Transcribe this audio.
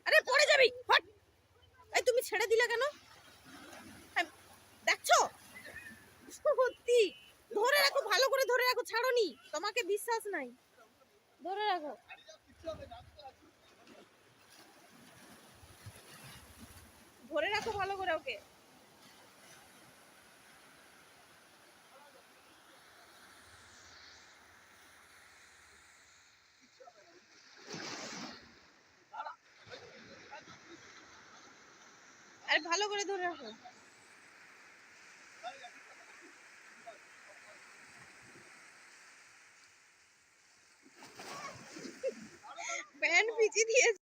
আরে পড়ে যাবি, হট। এই তুমি ছেড়ে দিলে কেন? দেখছো, সত্যি ধরে রাখো, ভালো করে ধরে রাখো, ছাড়োনি। তোমাকে বিশ্বাস নাই, ধরে রাখো। ধরে রাখো ভালো করে ওকে। আরে ভালো করে ধরে রাখো। প্যান্ট ভিজিয়ে দিয়েছে।